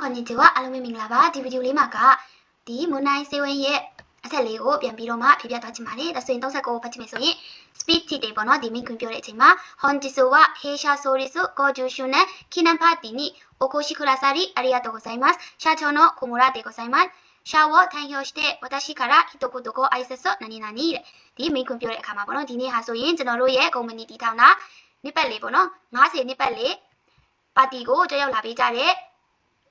こんにちは、アロミミンラバဒီဗီဒီယိုလေးမှာကဒီမွန်နိုင်စေဝင်းရဲ့အဆက်လေးကိုပြန်ပြီးတော့မှဖြည့်ပြသွားချင်ပါတယ်ဒါဆိုရင်39ဖတ်ချင်မယ်ဆိုရင် speed တီတေပေါ့နော်ဒီမိခွင့်ပြောတဲ့အချိန်မှာ Honjiso wa heisha sorisu gojushun ne kinan party ni okoshi kurasari arigatou gozaimasu 社長の小村でございますシャを代表して私から一言ご挨拶何々ဒီမိခွင့်ပြောတဲ့အခါမှာပေါ့နော်ဒီနေ့ဟာဆိုရင်ကျွန်တော်တို့ရဲ့ community တည်ထောင်တာနှစ်ပတ်လေးပေါ့နော်90နှစ်ပတ်လေးပါတီကိုကြောက်ရောက်လာပေးကြတဲ့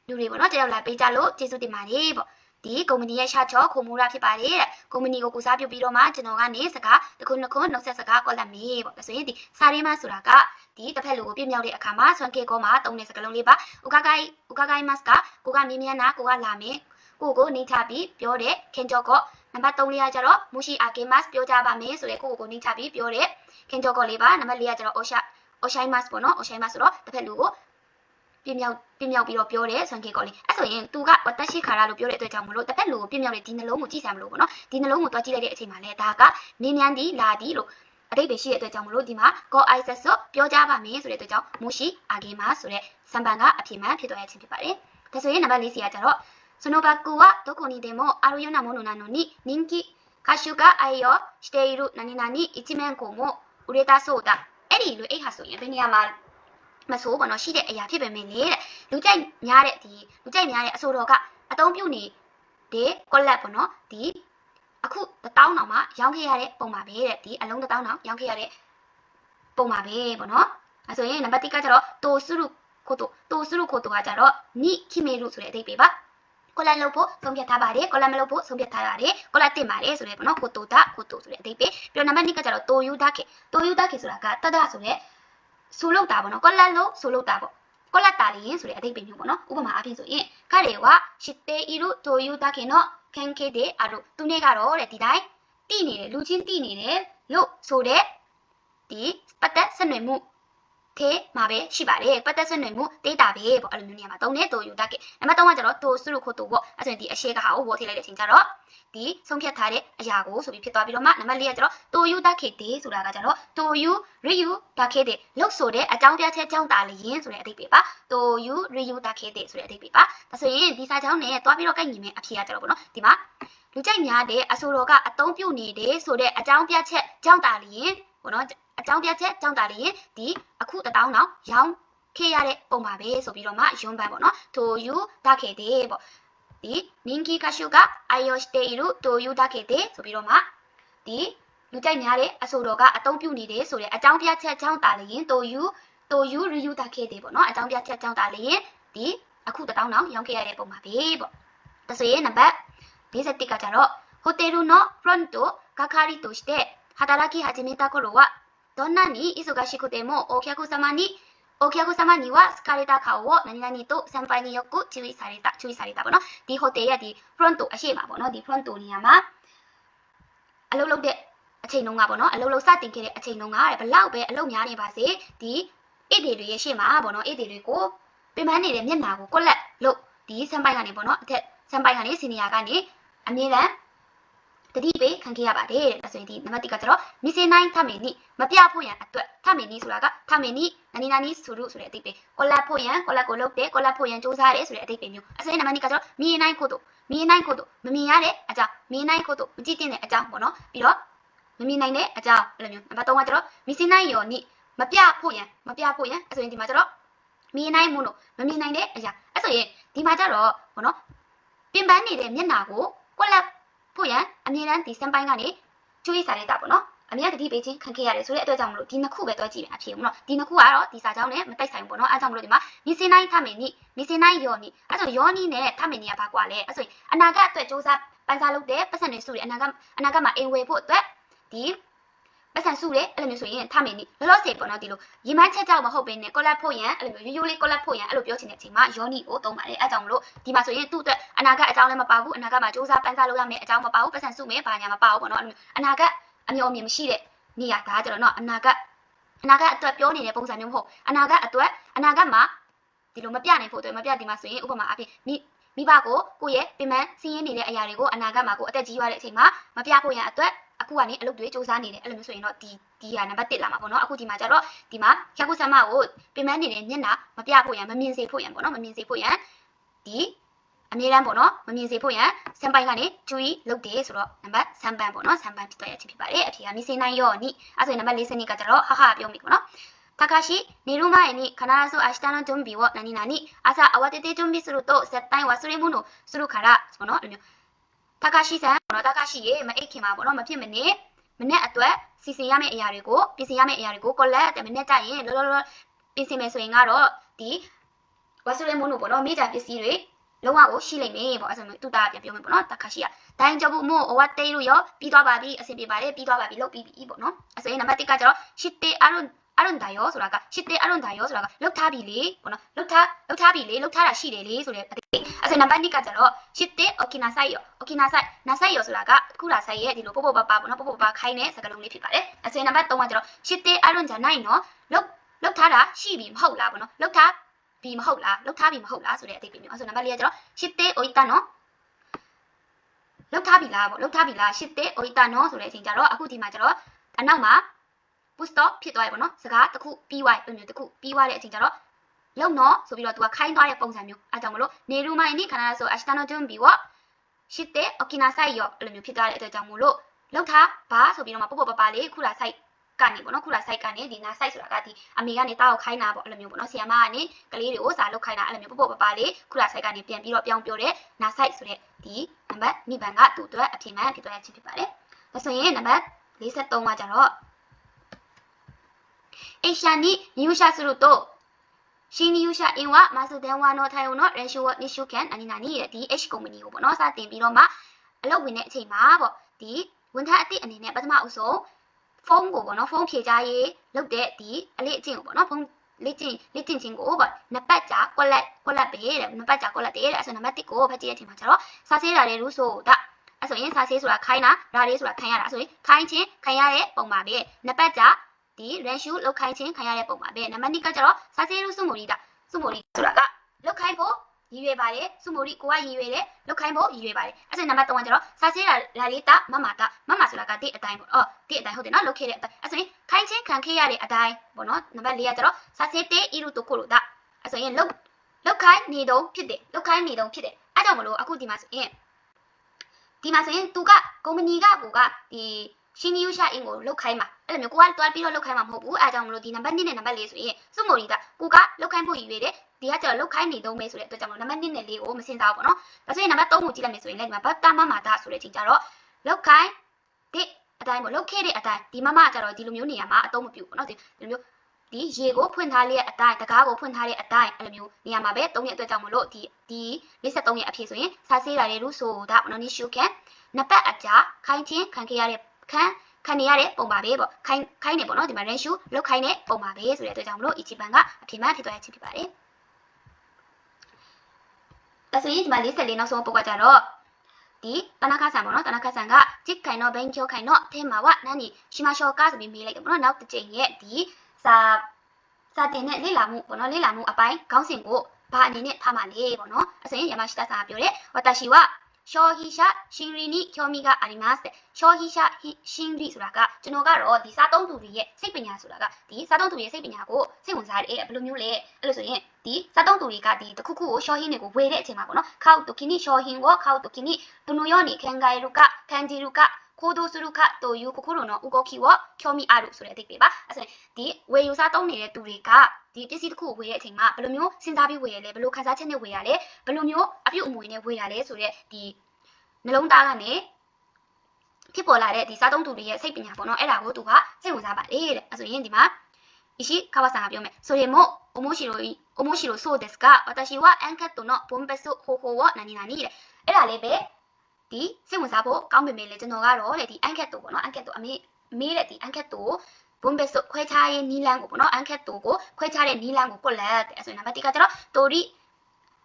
လူတွေပေါ့နော်ကြောက်ရောက်လာပေးကြလို့ကျေးဇူးတင်ပါတယ်ပေါ့ဒီကုမ္ပဏီရဲ့ရှာချောခိုမူရာဖြစ်ပါတယ်တဲ့ကုမ္ပဏီကိုကူစားပြုပြီးတော့မှကျွန်တော်ကနေစကားတစ်ခုနှစ်ခုနှုတ်ဆက်စကားကောက်လက်မေးပေါ့ဒါဆိုရင်ဒီစာရင်းမဆိုတာကဒီတစ်ဖက်လူကိုပြည့်မြောက်တဲ့အခါမှာဆွမ်းကေကောမှာတုံးတဲ့စကားလုံးလေးပါဥကကိုင်မတ်ကကိုကမြင်းမြန်းနာကိုကလာမင်းကိုနေချပြီးပြောတဲ့ခင်ကျော်ကောနံပါတ်3လေးကကျတော့မူရှိအာကေမတ်ပြောကြပါမယ်ဆိုတဲ့ကိုနေချပြီးပြောတဲ့ခင်ကျော်ကောလေးပါနံပါတ်4ကကျတော့အော်ရှိုင်းမတ်ပေါ့နော်အော်ရှိုင်းမတ်ဆိုတော့တစ်ဖက်လူကိုပြင်းမြောက်ပြီးတော့ပြောတယ်ဆွမ်းကေကောလေးအဲ့ဆိုရင်သူကဝတ်တက်ရှိခါရလို့ပြောတဲ့အတွက်ကြောင့်မလို့တစ်ဖက်လူကိုပြင်းမြောက်တဲ့ဒီနှလုံးကိုကြည့်စရာမလိုဘူးနော်ဒီနှလုံးကိုတွားကြည့်လိုက်တဲ့အချိန်မှာလဲဒါကမင်းမြန်းဒီလာဒီလို့အတိတ်ပဲရှိတဲ့အတွက်ကြောင့်မလို့ဒီမှာ go isis ဆိုပြောကြပါမယ်ဆိုတဲ့အတွက်ကြောင့်မူရှိအာဂေမာဆိုတဲ့စံပန်ကအဖြစ်မှန်ဖြစ်သွားရခြင်းဖြစ်ပါတယ်ဒါဆိုရင်နံပါတ်4စီကကျတော့そのバッグはどこにでもあるようなものなのに人気歌手が愛用している何々一面項も売れたそうだအဲ့ဒီလိုအဲ့ဟာဆိုရင်ဘယ်နေရာမှာမဆိုးဘောနော်ရှိတဲ့အရာဖြစ်ပေမဲ့လေတဲ့လူကြိုက်များတဲ့အဆိုတော်ကအတုံးပြုတ်နေတဲ့ကောလက်ပေါ့နော်ဒီအခု1000တောင်မှရောင်းခဲ့ရတဲ့ပုံပါပဲတဲ့ဒီအလုံး1000တောင်ရောင်းခဲ့ရတဲ့ပုံပါပဲပေါ့နော်အဲဆိုရင်နံပါတ်1ကကျတော့တိုစုရုခိုတိုကကျတော့နိခိမေရုဆိုတဲ့အဓိပ္ပာယ်ပါကိုလက်လုပ်ဖို့ဆုံးဖြတ်ထားပါတယ်ကိုလက်မလုပ်ဖို့ဆုံးဖြတ်ထားရတယ်ကိုလက်တင်ပါတယ်ဆိုတဲ့ပေါ့နော်ခိုတိုဆိုတဲ့အဓိပ္ပာယ်ပြီးတော့နံပါတ်2ကကျတော့တိုယူဒခေဆိုတာကတဒဆိုတဲ့ဆိုလုပ်တာပေါ့နော်ကိုလက်လို့ဆိုလုပ်တာပေါ့ကိုလက်တာလင်းဆိုတဲ့အဓိပ္ပာယ်မျိုးပေါ့နော်ဥပမာအဖြစ်ဆိုရင်ခရေဝရှစ်တေအီရုတိုယူဒခေနော်ခံခဲ့တဲ့အရုသူနဲ့ကတော့တဲ့ဒီတိုင်းတိနေတယ်လူချင်းတိနေတယ်လို့ဆိုတဲ့ဒီပတ်သက်ဆက်နွယ်မှုthếမှာပဲရှိပါတယ်ပတ်သက်ဆွနေမှုဒေတာပဲပေါ့အဲ့လိုမျိုးနေရာမှာတုံးနဲ့တိုယူတက်ကေနံပါတ်3ကကျတော့တိုစုရုခိုတိုပေါ့အဲ့ဆိုရင်ဒီအရှေ့ကဟာကိုဝေါ်ထိလိုက်တဲ့အချိန်ကျတော့ဒီဆုံးဖြတ်ထားတဲ့အရာကိုဆိုပြီးဖြစ်သွားပြီးတော့မှနံပါတ်4ကကျတော့တိုယူတက်ကေတေဆိုတာကကျတော့တိုယူရီယူတက်ကေတေလို့ဆိုတဲ့အကြောင်းပြချက်ကြောင့်တာလျင်ဆိုတဲ့အဓိပ္ပာယ်ပါတိုယူရီယူတက်ကေတေဆိုတဲ့အဓိပ္ပာယ်ပါဒါဆိုရင်ဒီစာကြောင်းနဲ့တွားပြီးတော့ကိုက်ညီမယ်အဖြေကကျတော့ပေါ့နော်ဒီမှာလူကြိုက်များတဲ့အဆိုတော်ကအတုံးပြုတ်နေတယ်ဆိုတဲ့အကြောင်းပြချက်ကြောင့်တာလျင်ပေါ့နော်အကြောင်းပြချက်ကြောင့်တာလျင်ဒီအခု1000တောင်ရောင်းခဲ့ရတဲ့ပုံပါပဲဆိုပြီးတော့မှယွန်းပန်ပေါ့နော်တိုယူဒခေတေပေါ့ဒီနင်ကီကရှုကအိုင်ယောစတေအီရုတိုယူဒခေတေဆိုပြီးတော့မှဒီလူကြိုက်များတဲ့အဆိုတော်ကအတုံးပြုနေတယ်ဆိုတဲ့အကြောင်းပြချက်ကြောင့်တာလျင်တိုယူရီယူဒခေတေပေါ့နော်အကြောင်းပြချက်ကြောင့်တာလျင်ဒီအခု1000တောင်ရောင်းခဲ့ရတဲ့ပုံပါပဲပေါ့ဒါဆိုရင်နံပါတ်51ကကြတော့ホテルのフロント係として働き始めた頃はどんなに忙しくてもお客様には好かれた顔を何々と先輩によく注意されたပေါ့နော်ဒီဟိုတယ်ရဲ့ဒီ front အရှိမှာပေါ့နော်ဒီ front နေရာမှာအလုပ်လုပ်တဲ့အချိန်တုန်းကပေါ့နော်အလုပ်လုပ်စတင်ခဲ့တဲ့အချိန်တုန်းကဘလောက်ပဲအလုပ်များနေပါစေဒီဧည့်သည်တွေရဲ့ရှေ့မှာပေါ့နော်ဧည့်သည်တွေကိုပင်ပန်းနေတဲ့မျက်နှာကိုကွက်လက်လို့ဒီစံပိုင်ကနေပေါ့နော်အထက်စံပိုင်ကနေစီနီယာကနေအမြဲတမ်းတတိပေးခံခဲ့ရပါတယ်တဲ့ဒါဆိုရင်ဒီနံပါတ်1ကကျတော့မီစေနိုင်ထမေနီမပြဖို့ရန်အတွက်ထမေနီဆိုတာကထမေနီနနီနာနီဆိုလို့ဆိုတဲ့အဓိပ္ပာယ်ကိုလက်ဖို့ရန်ကိုလက်ကိုလုပ်တယ်ကိုလက်ဖို့ရန်စူးစမ်းတယ်ဆိုတဲ့အဓိပ္ပာယ်မျိုးအဲဆိုရင်နံပါတ်2ကကျတော့မီနိုင်ကိုတို့မမြင်ရတဲ့အကြောင်းမကြည့်တင်တဲ့အကြောင်းပေါ့နော်ပြီးတော့မမြင်နိုင်တဲ့အကြောင်းအဲ့လိုမျိုးနံပါတ်3ကကျတော့မီစေနိုင်ယောနီမပြဖို့ရန်အဲဆိုရင်ဒီမှာကျတော့မမြင်နိုင်မို့လို့မမြင်နိုင်တဲ့အရာအဲဆိုရင်ဒီမှာကျတော့ပေါ့နော်ပင်ပန်းနေတဲ့မျက်နှာကိုကိုလက်ဖို့ရန်အမြဲတမ်းဒီစံပိုင်းကနေကျွေးစားရတာပေါ့နော်အမြဲတတိပေးချင်းခံခဲ့ရတယ်ဆိုတဲ့အတွက်ကြောင့်မလို့ဒီနှစ်ခုပဲတွဲကြည့်မယ်အဖြစ်ပေါ့နော်ဒီနှစ်ခုကတော့ဒီစာကြောင်းနဲ့မတိုက်ဆိုင်ဘူးပေါ့နော်အဲကြောင့်မလို့ဒီမှာမီစင်နိုင်ထမင်နီမီစင်နိုင်ယောနီအဲဆိုယောနီနဲ့ထမင်နီကဘာကွာလဲအဲဆိုရင်အနာဂတ်အတွက်စူးစမ်းပန်းစားလုပ်တဲ့ပတ်စံတွေစုတယ်အနာဂတ်မှာအိမ်ဝယ်ဖို့အတွက်ဒီပတ်စံစုတယ်အဲ့လိုမျိုးဆိုရင်ထမင်နီလောလောဆယ်ပေါ့နော်ဒီလိုရီမန်းချက်ကြောက်မဟုတ်ဘဲနဲ့ကောလက်ဖို့ရန်အဲ့လိုမျိုးရိုးလေးကောလက်ဖို့ရန်အဲ့လိုပြောချင်တဲ့အချိန်မှာယောနီကိုသုံးပါတယ်အဲကြောင့်မလို့ဒီမှာဆိုရင်သူ့အတွက်အနာဂတ်အကြောင်းလည်းမပါဘူးအနာဂတ်မှာစူးစမ်းပန်းစားလုပ်ရမယ်အကြောင်းမပါဘူးပတ်စံစုမယ်ဘာညာမပါဘူးပေါ့နော်အနာဂတ်အမျှော်အမြင်မရှိတဲ့နေရာဒါကြတော့နော်အနာဂတ်အတွက်ပြောနေတဲ့ပုံစံမျိုးမဟုတ်အနာဂတ်မှာဒီလိုမပြနိုင်ဖို့အတွက်မပြဒီမှာဆိုရင်ဥပမာအဖြစ်မိဘကိုရဲ့ပင်ပန်းစီးရင်နေတဲ့အရာတွေကိုအနာဂတ်မှာကိုအသက်ကြီးရတဲ့အချိန်မှာမပြဖို့ရန်အတွက်အခုကနေအလုပ်တွေစူးစမ်းနေတယ်အဲ့လိုမျိုးဆိုရင်တော့ဒီဟာနံပါတ်1လာမှာပေါ့နော်အခုဒီမှာကျတော့ဒီမှာကျကူဆမ်မကိုပင်ပန်းနေတဲ့မျက်နှာမပြဖို့ရန်မမြင်စေဖို့ရန်ပေါ့နော်မမြင်စေဖို့ရန် ဒီအမြဲတမ်းပေါ့နော်မမြင်စေဖို့ရန်စံပိုင်းကနေ注意လုပ်တယ်ဆိုတော့နံပါတ်3ပန်းပေါ့နော်3ပန်းဖြစ်သွားရချင်းဖြစ်ပါတယ်အဖြေကမီစေနိုင်ရောနိအဲ့ဆိုရင်နံပါတ်4စနစ်ကကြတော့ဟာပြောမိပေါ့နော်高橋寝る前に必ず明日の準備を何々朝慌てて準備すると絶対忘れ物をするからဆိုတော့高橋さんပေါ့နော်高橋ရေမအိတ်ခင်မှာပေါ့နော်မဖြစ်မနေမနေ့အတွက်စီစဉ်ရမယ့်အရာတွေကိုပြင်ဆင်ရမယ့်အရာတွေကိုကောလက်တဲ့မနေ့ကျရင်လောလောပြင်ဆင်မယ်ဆိုရင်ကတော့ဒီဝါဆိုရဲမုန်းလို့ပေါ့နော်မိကြပစ္စည်းတွေလုံးဝကိုရှိလိမ့်မယ်ပေါ့အဲ့ဆိုတူတာပြန်ပြောမယ်ပေါ့နော်高橋ကဒိုင်းကြဘူးမို့終わっているよပြီးသွားပါပြီအဆင်ပြေပါတယ်ပြီးသွားပါပြီလုပ်ပြီးပြီပေါ့နော်အဲ့ဆိုရင်နံပါတ်1ကကျတော့知ってあるんだよဆိုတာက知ってあるんだよဆိုတာကလောက်ထားပြီလေပေါ့နော်လောက်ထားပြီလေလောက်ထားတာရှိတယ်လေဆိုတဲ့အတိတ်အဲ့ဆိုနံပါတ်2ကကျတော့知っておきなさいよおきなさいなさいよဆိုတာကခုလာဆိုင်ရဲ့ဒီလိုပို့ပေါ့ပါပေါ့နော်ပို့ပေါ့ပါခိုင်းတဲ့စကားလုံးလေးဖြစ်ပါတယ်အဲ့ဆိုရင်နံပါတ်3ကကျတော့知ってあるんじゃないのလောက်ထားတာရှိပြီမဟုတ်လားပေါ့နော်လောက်ထားပြီမဟုတ်လားလောက်ထားပြီမဟုတ်လားဆိုတဲ့အတိတ်ပဲမျိုးအဲ့ဆိုနံပါတ်4ကကျတော့知っておいたのလောက်ထားပြီလားပေါ့လောက်ထားပြီလား知っておいたのဆိုတဲ့အချိန်ကျတော့အခုဒီမှာကျတော့အနောက်မှာboost stop ဖြစ်သွားပြီပေါ့နော်စကားတစ်ခုပြီးသွားပြီမျိုးတစ်ခုပြီးသွားတဲ့အချိန်ကျတော့လုံတော့ဆိုပြီးတော့သူကခိုင်းသွားတဲ့ပုံစံမျိုးအဲကြောင့်မလို့နေရူမိုင်းနိခဏဆို明日の準備を知っておきなさいよအဲ့လိုမျိုးဖြစ်သွားတဲ့အတွက်ကြောင့်မို့လို့လောက်ထားပါဆိုပြီးတော့မှပုတ်ပုတ်ပပလေးခုလာ site ကနေပေါ့နော်ခုလာ site ကနေဒီနာ site ဆိုတာကဒီအမေကနေတောက်ခိုင်းတာပေါ့အဲ့လိုမျိုးပေါ့နော်ဆီယမကနေကလေးတွေကိုစာလုပ်ခိုင်းတာအဲ့လိုမျိုးပုတ်ပုတ်ပပလေးခုလာ site ကနေပြန်ပြီးတော့ပြောင်းပြောတဲ့နာ site ဆိုတဲ့ဒီနံပါတ်2ဘန်ကသူ့အတွက်အဖြစ်မှန်ဖြစ်သွားရခြင်းဖြစ်ပါတယ်ဒါဆိုရင်နံပါတ်43ကကျတော့一社に入社すると新入社員はまず電話の対応の練習を2週間何々တဲ့ဒီ H ကုမ္ပဏီကိုပေါ့နော်စတင်ပြီးတော့မှအလုပ်ဝင်တဲ့အချိန်မှာပေါ့ဒီဝန်ထမ်းအသစ်အနေနဲ့ပထမအဦးဆုံးဖုန်းကိုပေါ့နော်ဖုန်းဖြေကြားရေးလုပ်တဲ့ဒီအလေးအကျင့်ကိုပေါ့နော်ဖုန်းလေ့ကျင့်ခြင်းကိုပေါ့နှစ်ပတ်ကြာကွက်လက်ပေးတဲ့နှစ်ပတ်ကြာကွက်လက်တဲ့အဲ့ဆိုနံပါတ်1ကိုဖတ်ကြည့်တဲ့အချိန်မှာကျတော့စာဆေးတာတွေလို့ဆိုတာအဲ့ဆိုရင်စာဆေးဆိုတာခိုင်းတာဓာတ်လေးဆိုတာခံရတာဆိုရင်ခိုင်းခြင်းခံရတဲ့ပုံပါပဲနှစ်ပတ်ကြာဒီ range လောက်ခိုင်းခြင်းခံရတဲ့ပုံပါပဲနံပါတ်2ကကျတော့စာဆေးရုံစုမိုရီဆိုတာကလောက်ခိုင်းဖို့ရည်ရွယ်ပါတယ်စုမိုရီကိုကရည်ရွယ်တယ်လောက်ခိုင်းဖို့ရည်ရွယ်ပါတယ်အဲ့ဒါနံပါတ်3ကကျတော့စာဆေးလာလေးတာမမဆိုတာကတိအတိုင်းပေါ့တိအတိုင်းဟုတ်တယ်နော်လောက်ခဲ့တဲ့အတိုင်းအဲ့ဆိုရင်ခိုင်းခြင်းခံခဲ့ရတဲ့အတိုင်းပေါ့နော်နံပါတ်4ကကျတော့စာဆေးတေအီရူတိုကိုလိုတာအဲ့ဆိုရင်လောက်ခိုင်းနေတော့ဖြစ်တယ်လောက်ခိုင်းနေတော့ဖြစ်တယ်အဲ့ကြောင့်မလို့အခုဒီမှာဆိုရင်သူကကုမ္ပဏီကကိုကဒီ新入社員ကိုလောက်ခိုင်းမှာအဲ့လိုမျိုးကိုကတွားပြီးတော့လောက်ခိုင်းမှာမဟုတ်ဘူးအဲအကြောင်းမလို့ဒီနံပါတ်2နဲ့နံပါတ်4ဆိုရင်စုမိုရီကကိုကလောက်ခိုင်းဖို့ရည်ရွယ်တယ်ဒီကကျတော့လောက်ခိုင်းနေတော့မယ်ဆိုတဲ့အတွက်ကြောင့်မလို့နံပါတ်2နဲ့4ကိုမစင်စားဘူးပေါ့နော်ဒါဆိုရင်နံပါတ်3ကိုကြည့်လိုက်မယ်ဆိုရင်လည်းဒီမှာဘတ်တာမမာတာဆိုတဲ့ချိန်ကျတော့လောက်ခိုင်းတဲ့အတိုင်းပေါ့လောက်ခဲ့တဲ့အတိုင်းဒီမမကျတော့ဒီလိုမျိုးနေရာမှာအသုံးမပြုဘူးပေါ့နော်ဒီလိုမျိုးဒီရေကိုဖွင့်ထားတဲ့အတိုင်းတကားကိုဖွင့်ထားတဲ့အတိုင်းအဲ့လိုမျိုးနေရာမှာပဲသုံးတဲ့အတွက်ကြောင့်မလို့ဒီ53ရဲ့အဖြစ်ဆိုရင်စာဆေးတာတွေလို့ဆိုတာပေါ့နော်နိရှုကန်နှစ်ပတ်အကြာခိုင်းခြင်းခံခဲ့ရတဲ့ခံနေရတဲ့ပုံပါပဲပေါ့ခိုင်းနေပေါ့နော်ဒီမှာ range လောက်ခိုင်းတဲ့ပုံပါပဲဆိုတဲ့အတွက်ကြောင့်မလို့ ichiban ကအဖြစ်မှန်ဖြစ်သွားရခြင်းဖြစ်ပါတယ်ဒါဆိုရင်ဒီမှာ44နောက်ဆုံးပုတ်ကကြတော့ဒီ田中さんပေါ့နော်田中さんကจิตခိုင်တော့勉強ခိုင်တော့テーマは何しましょうかဆိုပြီးမေးလိုက်တယ်ပေါ့နော်နောက်တစ်ချိန်ရဲ့ဒီစာတင်တဲ့လေ့လာမှုပေါ့နော်လေ့လာမှုအပိုင်းခေါင်းစဉ်ကိုဘာအနေနဲ့ထားမှာလဲပေါ့နော်အစရင်山下さんကပြောတယ်私は消費者心理に興味がありますတဲ့消費者心理ဆိုတာကကျွန်တော်ကတော့ဒီစားသုံးသူတွေရဲ့စိတ်ပညာဆိုတာကဒီစားသုံးသူတွေရဲ့စိတ်ပညာကိုစိတ်ဝင်စားတယ်ဘယ်လိုမျိုးလဲအဲ့လိုဆိုရင်ဒီစားသုံးသူတွေကဒီတစ်ခုခုကို商品တွေကိုဝယ်တဲ့အချိန်မှာပေါ့နော်買う時に商品を買う時にどのように考えるか感じるか行動するかという心の動きを興味あるဆိုတဲ့အဓိပ္ပာယ်ပါအဲ့ဆိုရင်ဒီဝယ်ယူစားသုံးနေတဲ့သူတွေကဒီပစ္စည်းတစ်ခုကိုဝယ်တဲ့အချိန်မှာဘယ်လိုမျိုးစဉ်းစားပြီးဝယ်ရလဲဘယ်လိုခံစားချက်နဲ့ဝယ်ရလဲဘယ်လိုမျိုးအပြုအမူနဲ့ဝယ်ရလဲဆိုတဲ့ဒီနှလုံးသားကနေဖြစ်ပေါ်လာတဲ့ဒီစားသုံးသူတွေရဲ့စိတ်ပညာပေါ့နော်အဲ့ဒါကိုသူကစိတ်ဝင်စားပါတယ်တဲ့အဲ့ဆိုရင်ဒီမှာ石川さんがပြောမယ်それも面白そうですが私はアンケートの分別方法を何々တဲ့အဲ့ဒါလေးပဲဒီစိတ်ဝင်စားဖို့ကောင်းပေမဲ့လေကျွန်တော်ကတော့တဲ့ဒီအန်ကက်တိုပေါ့နော်အန်ကက်တိုအမေးတဲ့ဒီအန်ကက်တိုဘုံဘက်ဆိုခွဲခြားရေးနီးလန်းကိုပေါ့နော်အန်ကက်တိုကိုခွဲခြားတဲ့နီးလန်းကိုကွက်လက်တဲ့အဲ့ဆိုရင်နံပါတ်1ကကျတော့တိုရီ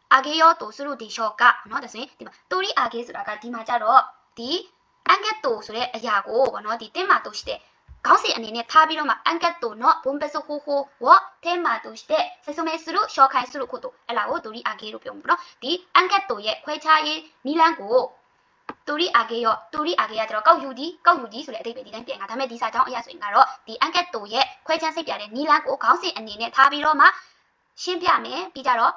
အာဂေယောတိုဆူရူဒီရှော့ကနော်ဒါဆိုရင်ဒီမှာတိုရီအာဂေဆိုတာကဒီမှာကျတော့ဒီအန်ကက်တိုဆိုတဲ့အရာကိုပေါ့နော်ဒီတင်မာတိုしてခေါင်းစဉ်အနေနဲ့ထားပြီးတော့မှအန်ကက်တိုの分別方法をテーマとして説明する紹介することအဲ့ဒါကိုတိုရီအာဂေလို့ပြောမှာပေါ့နော်ဒီအန်ကက်တိုရဲ့ခွဲခြားရေးနီးလန်းကိုတိုရီအာဂေကကျတော့ကောက်ယူဒီဆိုတဲ့အဓိပ္ပာယ်ဒီတိုင်းပြန်တာဒါပေမဲ့ဒီစာကြောင်းအရာဆိုရင်ကတော့ဒီအန်ကက်တိုရဲ့ခွဲခြားစိတ်ပြတဲ့နီးလန်းကိုခေါင်းစဉ်အနေနဲ့ထားပြီးတော့မှရှင်းပြမယ်ပြီးကြတော့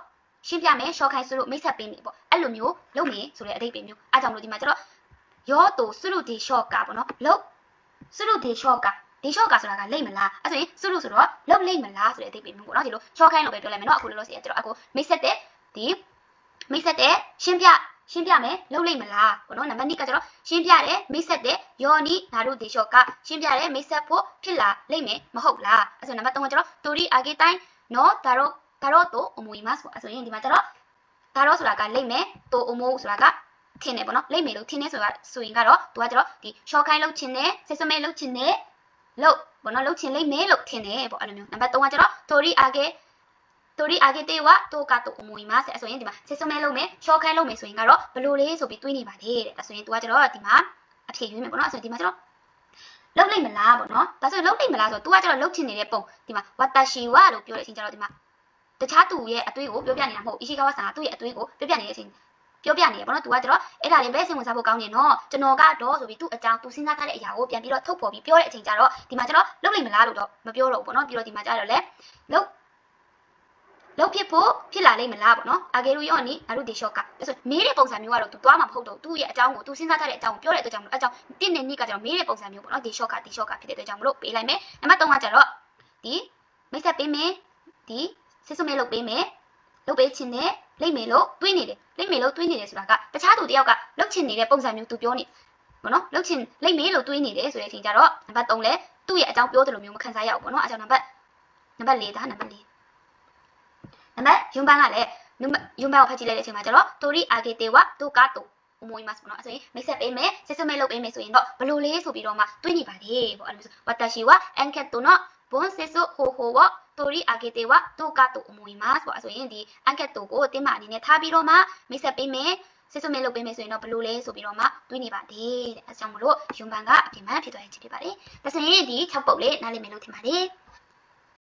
ရှင်းပြမယ်ရှော့ခိုင်းစုလို့မိတ်ဆက်ပေးမယ်ပေါ့အဲ့လိုမျိုးလုပ်မယ်ဆိုတဲ့အဓိပ္ပာယ်မျိုးအားကြောင့်လို့ဒီမှာကျတော့ရောတူစုလို့ဒီရှော့ကပေါ့နော်လုပ်စုလို့ဒီရှော့ကဒီရှော့ကဆိုတာကလိမ့်မလားအဲ့ဆိုရင်စုလို့ဆိုတော့လုပ်လိမ့်မလားဆိုတဲ့အဓိပ္ပာယ်မျိုးပေါ့နော်ဒီလိုရှော့ခိုင်းလို့ပဲပြောလိုက်မယ်နော်အခုလောလောဆယ်ကျတော့အခုမိတ်ဆက်တဲ့ဒီမိတ်ဆက်တဲ့ရှင်းပြမယ်လုပ်လိမ့်မလားပေါ့နော်နံပါတ်2ကကျတော့ရှင်းပြတယ်မိတ်ဆက်တဲ့ယောနီနာတို့ဒီရှော့ကရှင်းပြတယ်မိတ်ဆက်ဖို့ဖြစ်လာလိမ့်မယ်မဟုတ်လားအဲ့ဆိုနံပါတ်3ကကျတော့တူရီအာဂေတိုင်းနော်ဒါတော့တော့အမွေမတ်ဆိုအဲ့ဆိုရင်ဒီမှာကျတော့ဒါတော့ဆိုတာကလိမ့်မယ်တူအမိုးဆိုတာကထင်တယ်ပေါ့နော်လိမ့်မယ်လို့ထင်နေဆိုတာဆိုရင်ကတော့သူကကျတော့ဒီရှော့ခိုင်းလုပ်ချင်တယ်စစ်စမဲလုပ်ချင်တယ်လို့ပေါ့နော်လုပ်ချင်လိမ့်မယ်လို့ထင်တယ်ပေါ့အဲ့လိုမျိုးနံပါတ်3ကကျတော့တူရီအာဂေတေဝတိုကတော့အမွေမတ်ဆိုရင်ဒီမှာစစ်စမဲလုပ်မယ်ရှော့ခိုင်းလုပ်မယ်ဆိုရင်ကတော့ဘလို့လေးဆိုပြီးတွေးနေပါလေတဲ့အဲ့ဆိုရင်သူကကျတော့ဒီမှာအဖြေရွေးမယ်ပေါ့နော်အဲ့ဆိုရင်ဒီမှာကျတော့လုပ်လိမ့်မလားပေါ့နော်ဒါဆိုရင်လုပ်လိမ့်မလားဆိုတော့ तू ကကျတော့လုပ်ချင်နေတဲ့ပုံဒီမှာဝါတာရှီဝါလို့ပြောတဲ့အချိန်ကျတော့ဒီမှာတခြားသူရဲ့အတွေးကိုပြောပြနေတာမဟုတ်အီရှိကာဝါဆန်ကသူ့ရဲ့အတွေးကိုပြောပြနေတဲ့အချိန်ပြောပြနေရပေါ့နော် तू ကကျတော့အဲ့ဒါလေးပဲစိတ်ဝင်စားဖို့ကောင်းနေနော်ကျွန်တော်ကတော့ဆိုပြီးသူ့အကြောင်း तू စဉ်းစားထားတဲ့အရာကိုပြန်ပြီးတော့ထုတ်ဖော်ပြီးပြောတဲ့အချိန်ကျတော့ဒီမှာကျတော့လုပ်လိမ့်မလားလို့တော့မပြောတော့ဘူးပေါ့နော်ပြီးတော့ဒီမှာကျတော့လေလုပ်ဖြစ်ဖို့ဖြစ်လာလိမ့်မလားပေါ့နော်အာဂေရူယောနီနာရုဒီရှော့ကဆိုမေးတဲ့ပုံစံမျိုးကတော့ तू သွားမှာမဟုတ်တော့သူ့ရဲ့အကြောင်းကို तू စဉ်းစားထားတဲ့အကြောင်းကိုပြောတဲ့အတွက်ကြောင့်မလို့အကြောင်းတင်းနဲ့နိကကျတော့မေးတဲ့ပုံစံမျိုးပေါ့နော်ဒီရှော့ကဖြစ်တဲ့အတွက်ကြောင့်မလို့ပေးလိုက်မယ်နံပါတ်3ကကျတော့ဒီမိတ်ဆက်ပေးမယ်ဒီစစ်စမဲလုပ်ပေးမယ်လုပ်ပေးခြင်းနဲ့လိမ့်မယ်လို့တွေးနေတယ်လိမ့်မယ်လို့တွေးနေတယ်ဆိုတာကတခြားသူတယောက်ကလုပ်ချင်နေတဲ့ပုံစံမျိုး तू ပြောနေပေါ့နော်လုပ်ချင်လိမ့်မယ်လို့တွေးနေတယ်ဆိုတဲ့အချိန်ကျတော့နံပါတ်3လဲသူ့ရဲ့အကြောင်းပြောတယ်လို့မျိုးမခံစားရဘူးပေါ့နော်အဲကြောင့်နံပါတ်4ဒါနံပါတ်4နံပါတ်ယွန်ပန်းကလည်းယွန်ပန်းကိုဖတ်ကြည့်လိုက်တဲ့အချိန်မှာကျတော့တိုရီအာဂေတေဝတိုကာတိုအမွေမတ်ပေါ့နော်အဲ့ဆိုရင်မိတ်ဆက်ပေးမယ်စစ်စမဲလုပ်ပေးမယ်ဆိုရင်တော့ဘလို့လေးဆိုပြီးတော့မှတွေးနေပါလေပေါ့အဲ့လိုဆိုဝါတာရှီဝါအန်ကက်တိုနော်ဘွန်စစ်ဆိုဟိုဝတိုရီအာဂေတေဝတိုကာတိုအမွေမတ်ပေါ့အဲ့ဆိုရင်ဒီအန်ကက်တိုကိုတင်းမအနေနဲ့ထားပြီးတော့မှမိတ်ဆက်ပေးမယ်စစ်စမဲလုပ်ပေးမယ်ဆိုရင်တော့ဘလို့လဲဆိုပြီးတော့မှတွေးနေပါတဲ့အဲကြောင့်မလို့ယွန်ပန်းကအပြင်မှာဖြစ်သွားရခြင်းဖြစ်ပါတယ်ဒါဆိုရင်ဒီ6ပုတ်လေးနားလည်မယ်လို့ထင်ပါတယ်